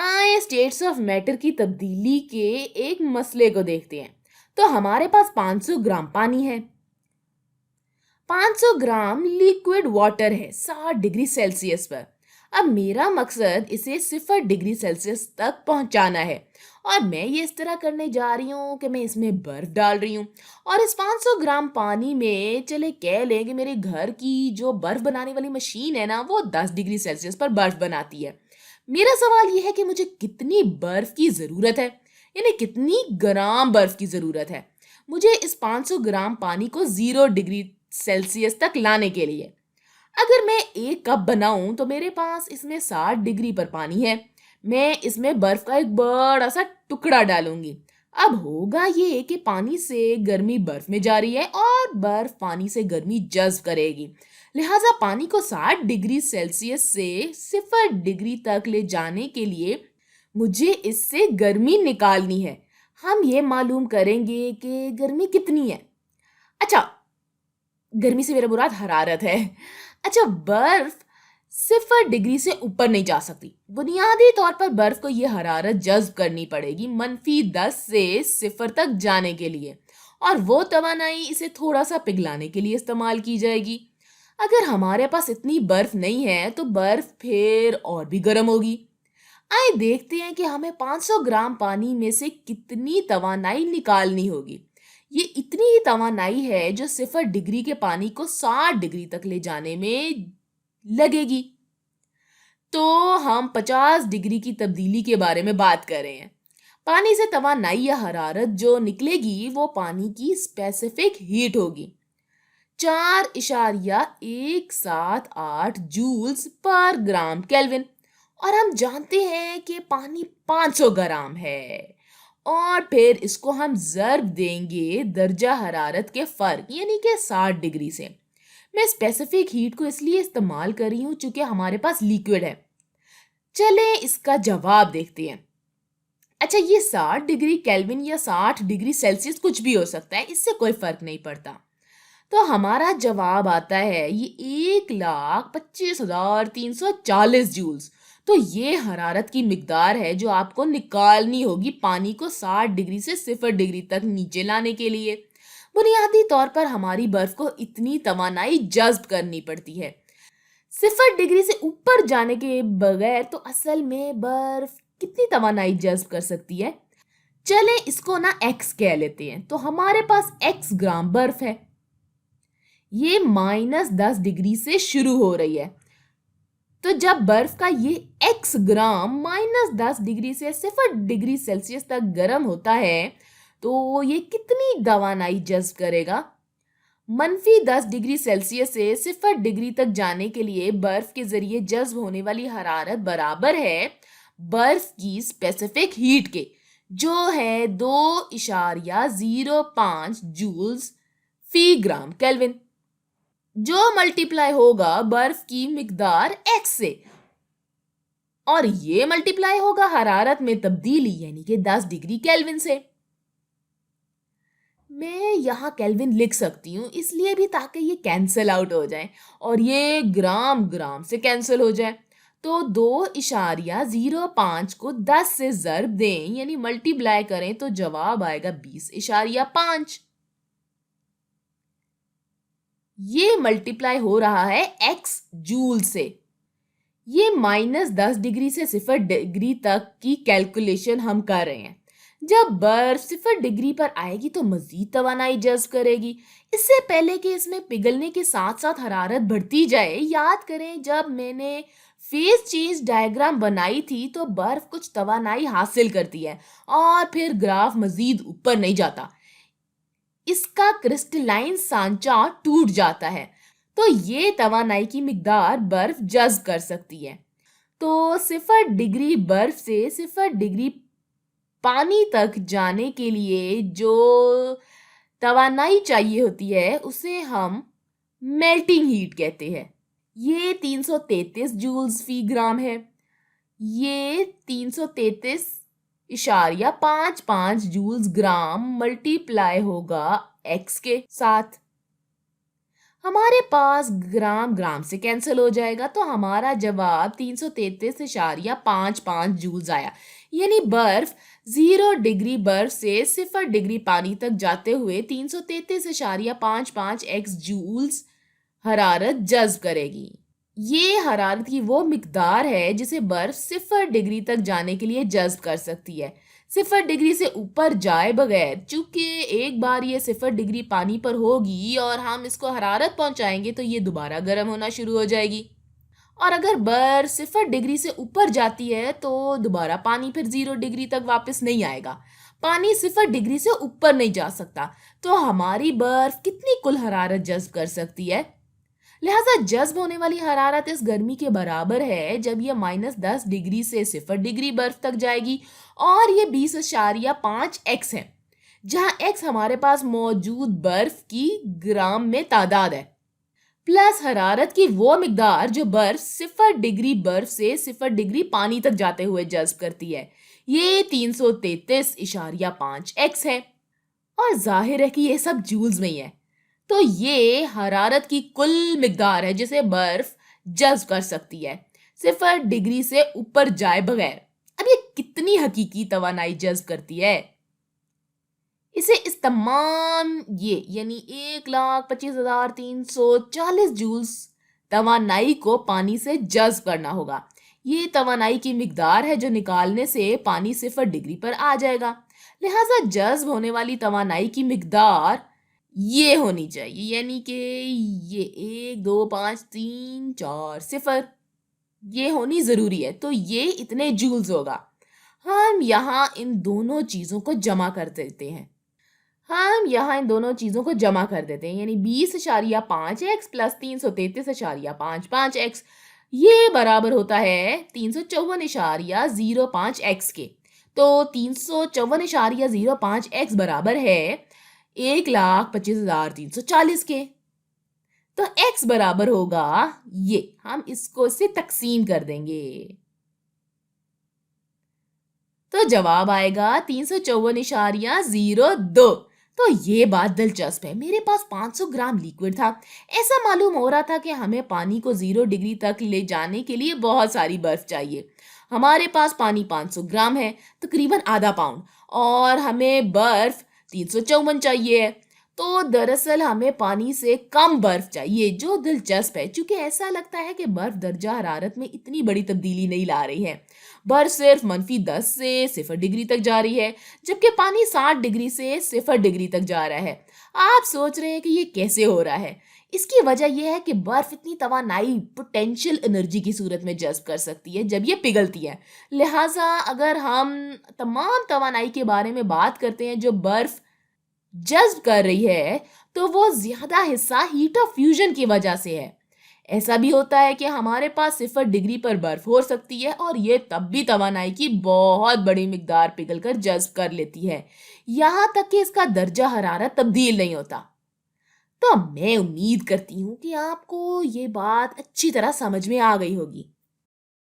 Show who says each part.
Speaker 1: آئے status of matter کی تبدیلی کے ایک مسئلے کو دیکھتے ہیں۔ تو ہمارے پاس 500 گرام پانی ہے، 500 گرام لیکوڈ واٹر ہے 60 ڈگری سیلسیس پر۔ اب میرا مقصد اسے 0 ڈگری سیلسیس تک پہنچانا ہے، اور میں یہ اس طرح کرنے جا رہی ہوں کہ میں اس میں برف ڈال رہی ہوں، اور اس 500 گرام پانی میں چلے کہہ لیں کہ میرے گھر کی جو برف بنانے والی مشین ہے نا، وہ 10 ڈگری سیلسیس پر برف بناتی ہے۔ میرا سوال یہ ہے کہ مجھے کتنی برف کی ضرورت ہے، یعنی کتنی گرام برف کی ضرورت ہے مجھے اس 500 گرام پانی کو 0 ڈگری سیلسیس تک لانے کے لیے۔ اگر میں 1 کپ بناؤں تو میرے پاس اس میں 60 ڈگری پر پانی ہے، میں اس میں برف کا ایک بڑا سا ٹکڑا ڈالوں گی۔ اب ہوگا یہ کہ پانی سے گرمی برف میں جا رہی ہے اور برف پانی سے گرمی جذب کرے گی، لہٰذا پانی کو 60 ڈگری سیلسیس سے 0 ڈگری تک لے جانے کے لیے مجھے اس سے گرمی نکالنی ہے۔ ہم یہ معلوم کریں گے کہ گرمی کتنی ہے۔ اچھا، گرمی سے میرا مراد حرارت ہے۔ اچھا، برف 0 ڈگری سے اوپر نہیں جا سکتی۔ بنیادی طور پر برف کو یہ حرارت جذب کرنی پڑے گی -10 سے 0 تک جانے کے لیے، اور وہ توانائی اسے تھوڑا سا پگھلانے کے لیے استعمال کی جائے گی۔ اگر ہمارے پاس اتنی برف نہیں ہے تو برف پھر اور بھی گرم ہوگی۔ آئے دیکھتے ہیں کہ ہمیں 500 گرام پانی میں سے کتنی توانائی نکالنی ہوگی۔ یہ اتنی ہی توانائی ہے جو 0 ڈگری کے پانی کو 60 ڈگری تک لے جانے میں لگے گی۔ تو ہم 50 ڈگری کی تبدیلی کے بارے میں بات کر رہے ہیں۔ پانی سے توانائی یا حرارت جو نکلے گی وہ پانی کی اسپیسیفک ہیٹ ہوگی، 4.178 جولز پر گرام کیلون، اور ہم جانتے ہیں کہ پانی 500 گرام ہے، اور پھر اس کو ہم ضرب دیں گے درجہ حرارت کے فرق یعنی کہ 60 ڈگری سے۔ میں اسپیسیفک ہیٹ کو اس لیے استعمال کر رہی ہوں چونکہ ہمارے پاس لیکوڈ ہے۔ چلیں اس کا جواب دیکھتے ہیں۔ اچھا، یہ 60 ڈگری کیلون یا 60 ڈگری سیلسیس کچھ بھی ہو سکتا ہے، اس سے کوئی فرق نہیں پڑتا۔ تو ہمارا جواب آتا ہے یہ 1,25,340 جولز۔ تو یہ حرارت کی مقدار ہے جو آپ کو نکالنی ہوگی پانی کو 60 ڈگری سے 0 ڈگری تک نیچے لانے کے لیے۔ بنیادی طور پر ہماری برف کو اتنی توانائی جذب کرنی پڑتی ہے۔ 0 ڈگری سے اوپر جانے کے بغیر تو اصل میں برف کتنی توانائی جذب کر سکتی ہے؟ چلیں اس کو نا ایکس کہہ لیتے ہیں۔ تو ہمارے پاس ایکس گرام برف ہے، یہ -10 ڈگری سے شروع ہو رہی ہے۔ تو جب برف کا یہ ایکس گرام -10 ڈگری سے 0 ڈگری سیلسیس تک گرم ہوتا ہے تو یہ کتنی توانائی جذب کرے گا؟ -10 ڈگری سیلسیس سے 0 ڈگری تک جانے کے لیے برف کے ذریعے جذب ہونے والی حرارت برابر ہے برف کی اسپیسیفک ہیٹ کے، جو ہے 2.05 جولز فی گرام کیلون، جو ملٹیپلائی ہوگا برف کی مقدار ایکس سے، اور یہ ملٹیپلائی ہوگا حرارت میں تبدیلی یعنی کہ 10 ڈگری کیلون سے۔ میں یہاں کیلون لکھ سکتی ہوں اس لیے بھی تاکہ یہ کینسل آؤٹ ہو جائے اور یہ گرام گرام سے کینسل ہو جائے۔ تو 2.05 کو 10 سے ضرب دیں یعنی ملٹیپلائی کریں تو جواب آئے گا 20.5۔ یہ ملٹیپلائی ہو رہا ہے ایکس جول سے۔ یہ -10 ڈگری سے 0 ڈگری تک کی کیلکولیشن ہم کر رہے ہیں۔ جب برف 0 ڈگری پر آئے گی تو مزید توانائی جذب کرے گی۔ اس سے پہلے کہ اس میں پگھلنے کے ساتھ ساتھ حرارت بڑھتی جائے، یاد کریں جب میں نے فیز چینج ڈائیگرام بنائی تھی تو برف کچھ توانائی حاصل کرتی ہے اور پھر گراف مزید اوپر نہیں جاتا، اس کا کرسٹلائن سانچہ ٹوٹ جاتا ہے، تو یہ توانائی کی مقدار برف جذب کر سکتی ہے۔ تو 0 ڈگری برف سے 0 ڈگری پانی تک جانے کے لیے جو توانائی چاہیے ہوتی ہے اسے ہم میلٹنگ ہیٹ کہتے ہیں۔ یہ 333 جولز فی گرام ہے۔ یہ 333.55 جولز گرام ملٹیپلائی ہوگا ایکس کے ساتھ۔ ہمارے پاس گرام گرام سے کینسل ہو جائے گا تو ہمارا جواب 333.55 جولز آیا. یعنی برف 0 ڈگری برف سے 0 ڈگری پانی تک جاتے ہوئے 333.55 ایکس جولز حرارت جذب کرے گی. یہ حرارت کی وہ مقدار ہے جسے برف 0 ڈگری تک جانے کے لیے جذب کر سکتی ہے. 0 ڈگری سے اوپر جائے بغیر، چونکہ ایک بار یہ 0 ڈگری پانی پر ہوگی اور ہم اس کو حرارت پہنچائیں گے تو یہ دوبارہ گرم ہونا شروع ہو جائے گی. اور اگر برف 0 ڈگری سے اوپر جاتی ہے تو دوبارہ پانی پھر 0 ڈگری تک واپس نہیں آئے گا. پانی 0 ڈگری سے اوپر نہیں جا سکتا. تو ہماری برف کتنی کل حرارت جذب کر سکتی ہے؟ لہٰذا جذب ہونے والی حرارت اس گرمی کے برابر ہے جب یہ -10 ڈگری سے 0 ڈگری برف تک جائے گی، اور یہ 20.5 ایکس ہے، جہاں ایکس ہمارے پاس موجود برف کی گرام میں تعداد ہے، پلس حرارت کی وہ مقدار جو برف 0 ڈگری برف سے 0 ڈگری پانی تک جاتے ہوئے جذب کرتی ہے. یہ 333.5 ایکس ہے، اور ظاہر ہے کہ یہ سب جولز میں ہی ہے. تو یہ حرارت کی کل مقدار ہے جسے برف جذب کر سکتی ہے 0 ڈگری سے اوپر جائے بغیر. اب یہ کتنی حقیقی توانائی جذب کرتی ہے؟ اسے اس تمام یعنی 1,25,340 جولز توانائی کو پانی سے جذب کرنا ہوگا. یہ توانائی کی مقدار ہے جو نکالنے سے پانی 0 ڈگری پر آ جائے گا. لہٰذا جذب ہونے والی توانائی کی مقدار یہ ہونی چاہیے، یعنی کہ یہ 1 2 5 3 4 0 یہ ہونی ضروری ہے. تو یہ اتنے جولز ہوگا. ہم یہاں ان دونوں چیزوں کو جمع کر دیتے ہیں. یعنی 20.5 ایکس پلس 333.55 ایکس یہ برابر ہوتا ہے 354.05 ایکس کے. تو 354.05 ایکس برابر ہے 1,25,340 کے. تو ایکس برابر ہوگا یہ، ہم اس کو سے تقسیم کر دیں گے تو جواب آئے گا 354.02. تو یہ بات دلچسپ ہے. میرے پاس 500 گرام لیکوڈ تھا. ایسا معلوم ہو رہا تھا کہ ہمیں پانی کو 0 ڈگری تک لے جانے کے لیے بہت ساری برف چاہیے. ہمارے پاس پانی 500 گرام ہے، تقریباً ½ پاؤنڈ، اور ہمیں برف 354 چاہیے. تو دراصل ہمیں پانی سے کم برف چاہیے، جو دلچسپ ہے چونکہ ایسا لگتا ہے کہ برف درجہ حرارت میں اتنی بڑی تبدیلی نہیں لا رہی ہے. برف صرف -10 سے 0 ڈگری تک جا رہی ہے، جبکہ پانی 60 ڈگری سے 0 ڈگری تک جا رہا ہے. آپ سوچ رہے ہیں کہ یہ کیسے ہو رہا ہے؟ اس کی وجہ یہ ہے کہ برف اتنی توانائی پوٹینشیل انرجی کی صورت میں جذب کر سکتی ہے جب یہ پگھلتی ہے. لہٰذا اگر ہم تمام توانائی کے بارے میں بات کرتے ہیں جو برف جذب کر رہی ہے تو وہ زیادہ حصہ ہیٹ آف فیوژن کی وجہ سے ہے. ایسا بھی ہوتا ہے کہ ہمارے پاس 0 ڈگری پر برف ہو سکتی ہے اور یہ تب بھی توانائی کی بہت بڑی مقدار پگھل کر جذب کر لیتی ہے، یہاں تک کہ اس کا درجہ حرارت تبدیل نہیں ہوتا. تو میں امید کرتی ہوں کہ آپ کو یہ بات اچھی طرح سمجھ میں آ گئی ہوگی.